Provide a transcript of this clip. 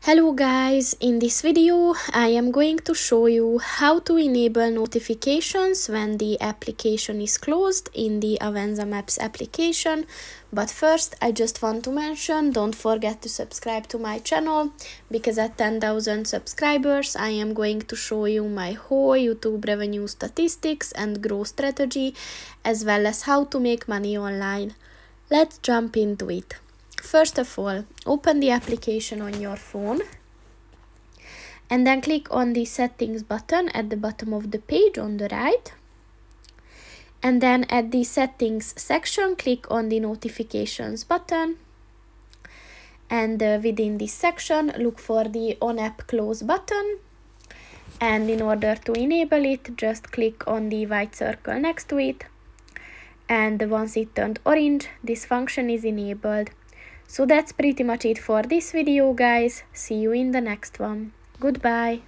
Hello guys, in this video I am going to show you how to enable notifications when the application is closed in the Avenza Maps application. But first I just want to mention, don't forget to subscribe to my channel, because at 10,000 subscribers I am going to show you my whole YouTube revenue statistics and growth strategy, as well as how to make money online. Let's jump into it. First of all, open the application on your phone and then click on the settings button at the bottom of the page on the right. And then at the settings section, click on the notifications button. And within this section, look for the on app close button. And in order to enable it, just click on the white circle next to it. And once it turned orange, this function is enabled. So that's pretty much it for this video, guys. See you in the next one. Goodbye.